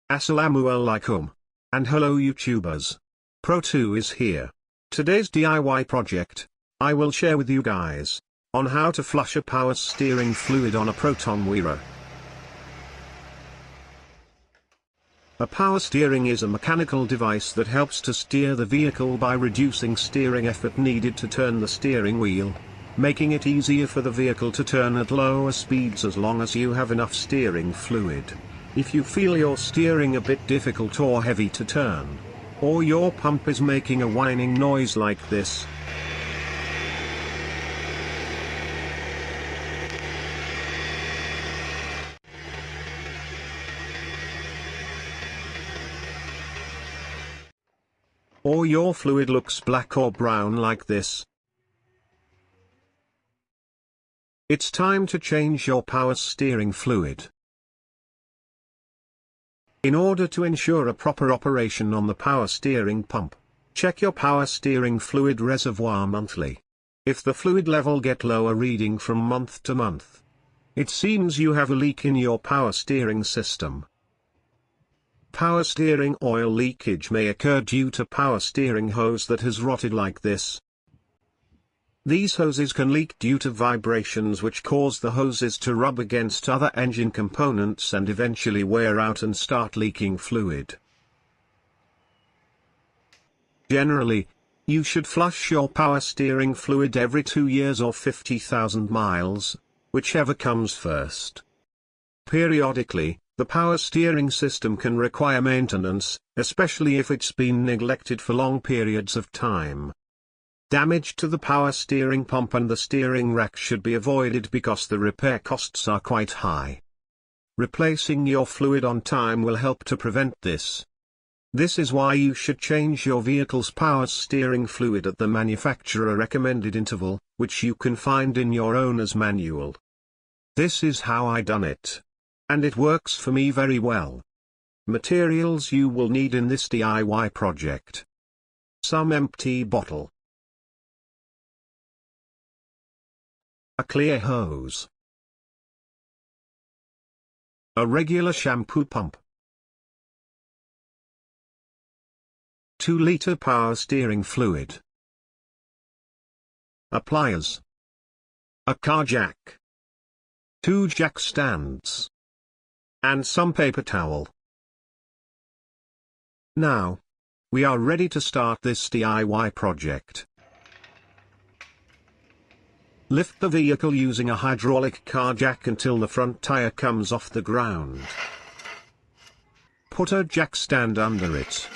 Assalamualaikum. And hello YouTubers. Pro2 is here. Today's DIY project, I will share with you guys, on how to flush a power steering fluid on a Proton Wira. A power steering is a mechanical device that helps to steer the vehicle by reducing steering effort needed to turn the steering wheel, making it easier for the vehicle to turn at lower speeds as long as you have enough steering fluid. If you feel you're steering a bit difficult or heavy to turn, or your pump is making a whining noise like this, or your fluid looks black or brown like this, it's time to change your power steering fluid. In order to ensure a proper operation on the power steering pump, check your power steering fluid reservoir monthly. If the fluid level get lower reading from month to month, it seems you have a leak in your power steering system. Power steering oil leakage may occur due to power steering hose that has rotted like this. These hoses can leak due to vibrations which cause the hoses to rub against other engine components and eventually wear out and start leaking fluid. Generally, you should flush your power steering fluid every 2 years or 50,000 miles, whichever comes first. Periodically, the power steering system can require maintenance, especially if it's been neglected for long periods of time. Damage to the power steering pump and the steering rack should be avoided because the repair costs are quite high. Replacing your fluid on time will help to prevent this. This is why you should change your vehicle's power steering fluid at the manufacturer recommended interval, which you can find in your owner's manual. This is how I done it. And it works for me very well. Materials you will need in this DIY project: some empty bottle, a clear hose, a regular shampoo pump, 2-liter power steering fluid, a pliers, a car jack, 2 jack stands, and some paper towel. Now, we are ready to start this DIY project. Lift the vehicle using a hydraulic car jack until the front tire comes off the ground. Put a jack stand under it.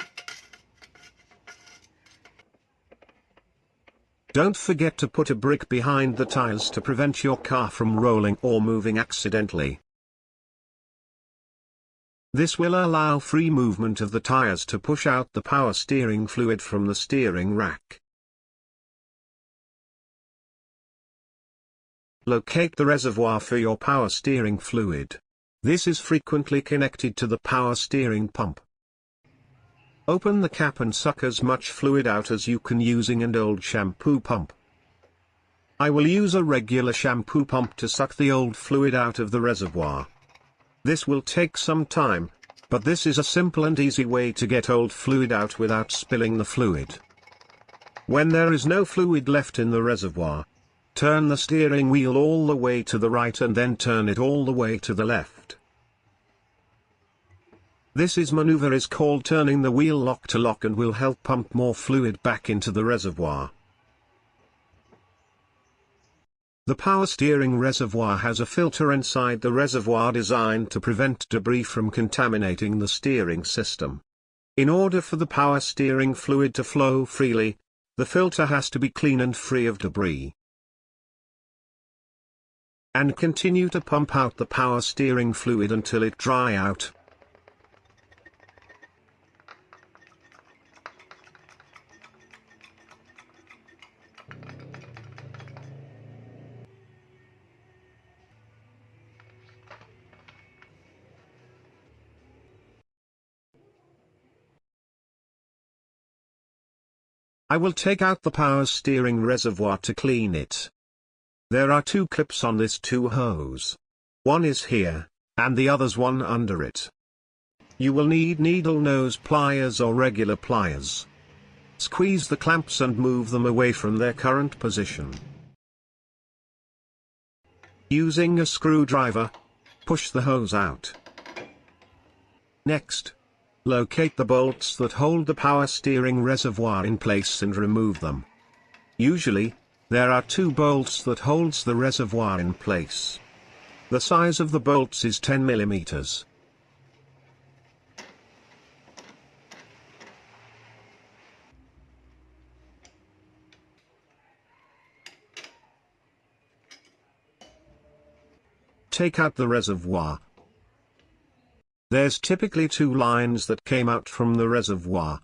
Don't forget to put a brick behind the tires to prevent your car from rolling or moving accidentally. This will allow free movement of the tires to push out the power steering fluid from the steering rack. Locate the reservoir for your power steering fluid. This is frequently connected to the power steering pump. Open the cap and suck as much fluid out as you can using an old shampoo pump. I will use a regular shampoo pump to suck the old fluid out of the reservoir. This will take some time, but this is a simple and easy way to get old fluid out without spilling the fluid. When there is no fluid left in the reservoir, turn the steering wheel all the way to the right and then turn it all the way to the left. This maneuver is called turning the wheel lock to lock and will help pump more fluid back into the reservoir. The power steering reservoir has a filter inside the reservoir designed to prevent debris from contaminating the steering system. In order for the power steering fluid to flow freely, the filter has to be clean and free of debris. And continue to pump out the power steering fluid until it dry out. I will take out the power steering reservoir to clean it. There are 2 clips on this 2 hose. One is here, and the other's one under it. You will need needle nose pliers or regular pliers. Squeeze the clamps and move them away from their current position. Using a screwdriver, push the hose out. Next, locate the bolts that hold the power steering reservoir in place and remove them. Usually, there are 2 bolts that holds the reservoir in place. The size of the bolts is 10 mm. Take out the reservoir. There's typically 2 lines that came out from the reservoir.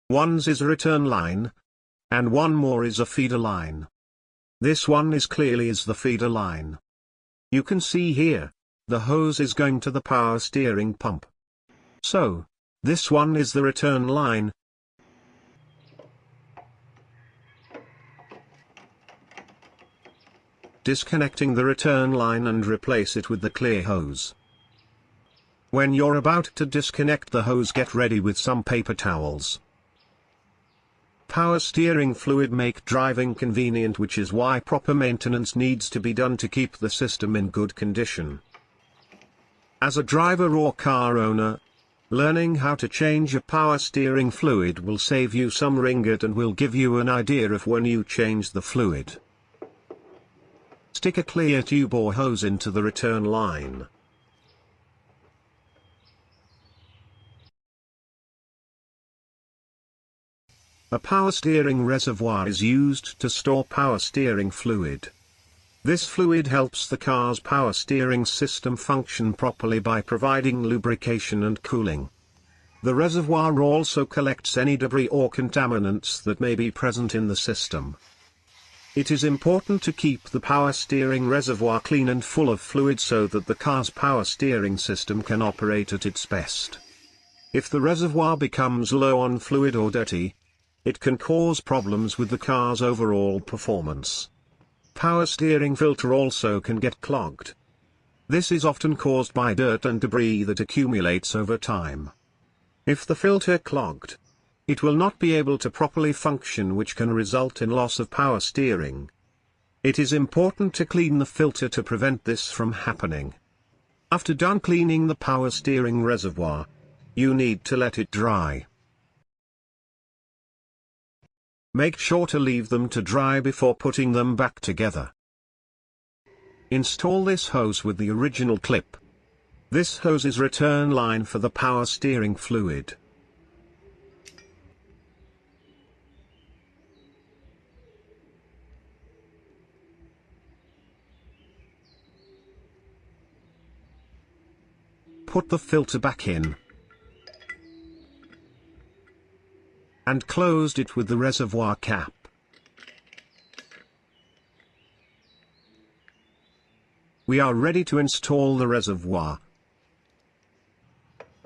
One is a return line, and one more is a feeder line. This one is clearly the feeder line. You can see here, the hose is going to the power steering pump. So, this one is the return line. Disconnecting the return line and replace it with the clear hose. When you're about to disconnect the hose, get ready with some paper towels. Power steering fluid make driving convenient, which is why proper maintenance needs to be done to keep the system in good condition. As a driver or car owner, learning how to change a power steering fluid will save you some ringgit and will give you an idea of when you change the fluid. Stick a clear tube or hose into the return line. A power steering reservoir is used to store power steering fluid. This fluid helps the car's power steering system function properly by providing lubrication and cooling. The reservoir also collects any debris or contaminants that may be present in the system. It is important to keep the power steering reservoir clean and full of fluid so that the car's power steering system can operate at its best. If the reservoir becomes low on fluid or dirty, it can cause problems with the car's overall performance. Power steering filter also can get clogged. This is often caused by dirt and debris that accumulates over time. If the filter clogged, it will not be able to properly function, which can result in loss of power steering. It is important to clean the filter to prevent this from happening. After done cleaning the power steering reservoir, you need to let it dry. Make sure to leave them to dry before putting them back together. Install this hose with the original clip. This hose is return line for the power steering fluid. Put the filter back in. And closed it with the reservoir cap. We are ready to install the reservoir.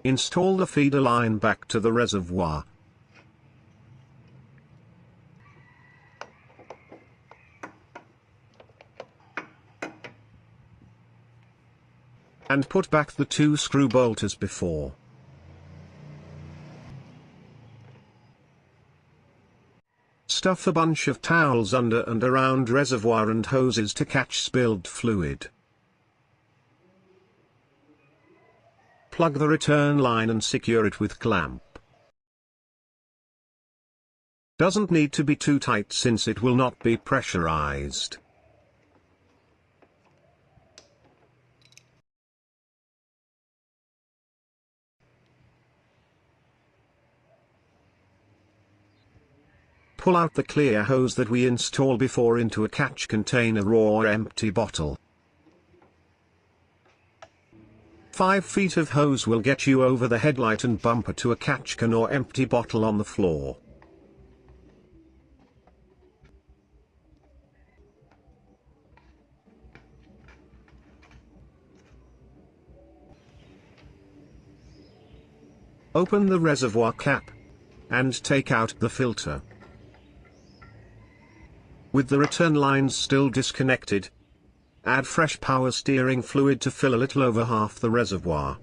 Install the feeder line back to the reservoir. And put back the 2 screw bolts as before. Stuff a bunch of towels under and around reservoir and hoses to catch spilled fluid. Plug the return line and secure it with clamp. Doesn't need to be too tight since it will not be pressurized. Pull out the clear hose that we installed before into a catch container or empty bottle. 5 feet of hose will get you over the headlight and bumper to a catch can or empty bottle on the floor. Open the reservoir cap and take out the filter. With the return lines still disconnected, add fresh power steering fluid to fill a little over half the reservoir.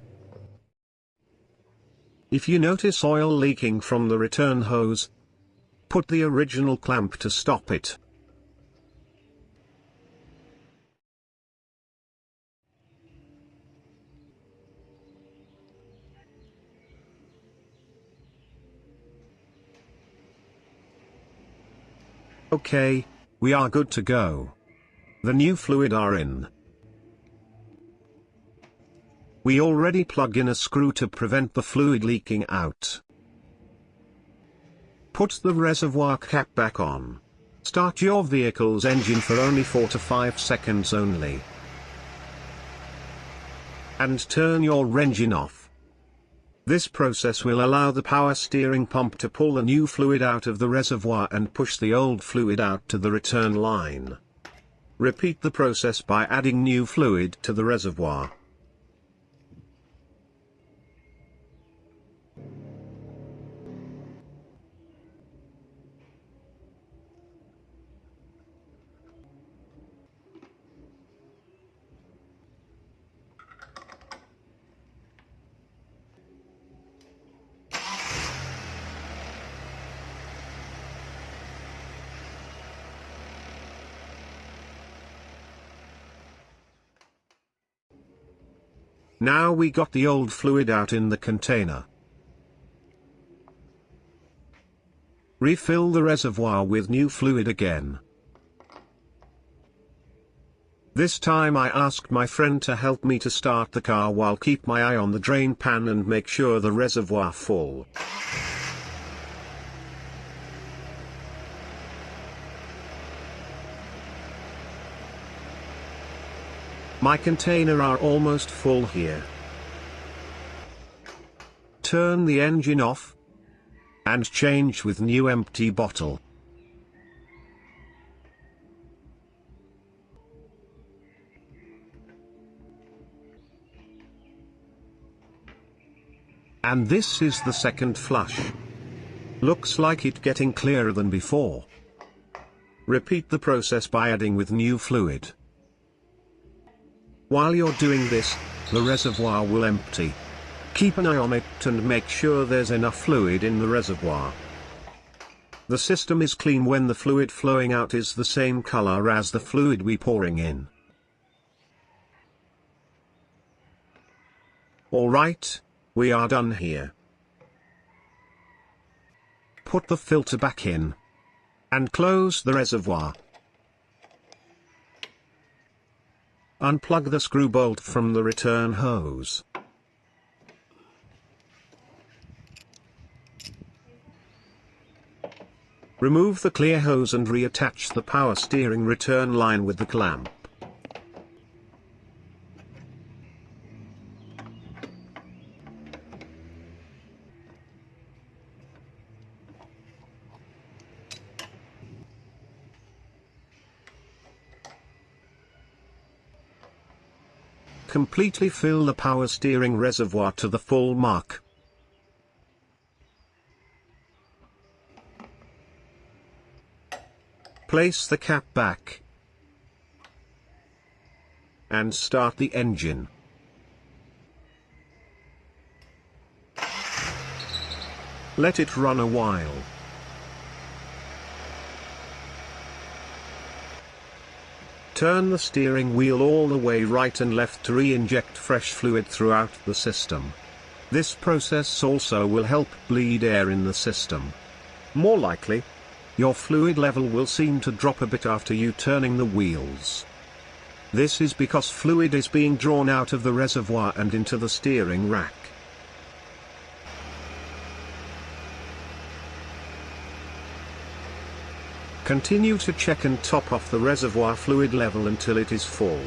If you notice oil leaking from the return hose, put the original clamp to stop it. Okay, we are good to go. The new fluid are in. We already plug in a screw to prevent the fluid leaking out. Put the reservoir cap back on. Start your vehicle's engine for only 4 to 5 seconds only. And turn your engine off. This process will allow the power steering pump to pull the new fluid out of the reservoir and push the old fluid out to the return line. Repeat the process by adding new fluid to the reservoir. Now we got the old fluid out in the container. Refill the reservoir with new fluid again. This time I asked my friend to help me to start the car while keep my eye on the drain pan and make sure the reservoir full. My container are almost full here. Turn the engine off and change with new empty bottle. And this is the second flush. Looks like it getting clearer than before. Repeat the process by adding with new fluid. While you're doing this, the reservoir will empty. Keep an eye on it and make sure there's enough fluid in the reservoir. The system is clean when the fluid flowing out is the same color as the fluid we pouring in. Alright, we are done here. Put the filter back in. And close the reservoir. Unplug the screw bolt from the return hose. Remove the clear hose and reattach the power steering return line with the clamp. Completely fill the power steering reservoir to the full mark. Place the cap back. And start the engine. Let it run a while. Turn the steering wheel all the way right and left to re-inject fresh fluid throughout the system. This process also will help bleed air in the system. More likely, your fluid level will seem to drop a bit after you turning the wheels. This is because fluid is being drawn out of the reservoir and into the steering rack. Continue to check and top off the reservoir fluid level until it is full.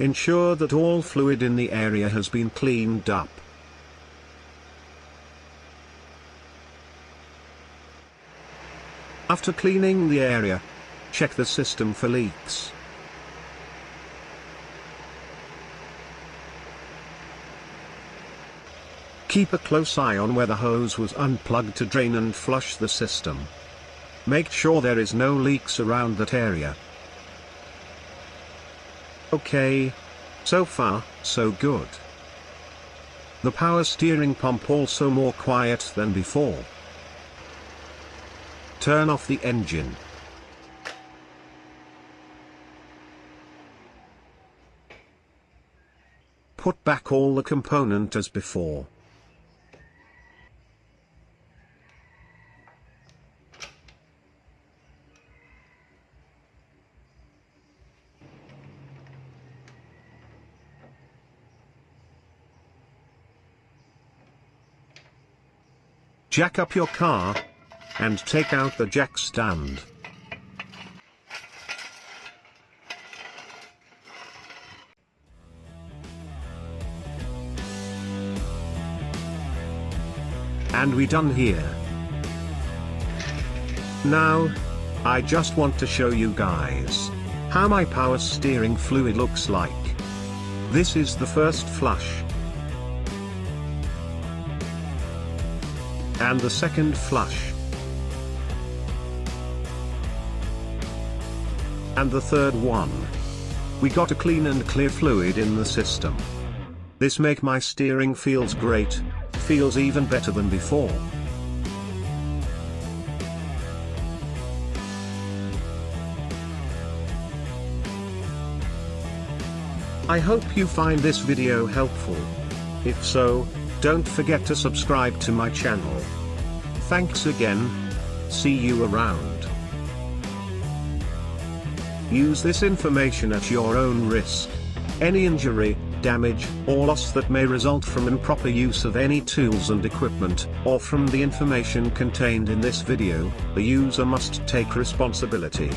Ensure that all fluid in the area has been cleaned up. After cleaning the area, check the system for leaks. Keep a close eye on where the hose was unplugged to drain and flush the system. Make sure there is no leaks around that area. Okay. So far, so good. The power steering pump also more quiet than before. Turn off the engine. Put back all the component as before. Jack up your car, and take out the jack stand. And we done here. Now, I just want to show you guys how my power steering fluid looks like. This is the first flush. And the second flush. And the third one. We got a clean and clear fluid in the system. This make my steering feels great, feels even better than before. I hope you find this video helpful. If so, don't forget to subscribe to my channel. Thanks again. See you around. Use this information at your own risk. Any injury, damage, or loss that may result from improper use of any tools and equipment, or from the information contained in this video, the user must take responsibility.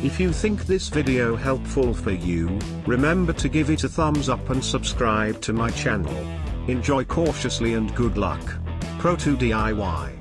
If you think this video helpful for you, remember to give it a thumbs up and subscribe to my channel. Enjoy cautiously and good luck. Pro2 DIY.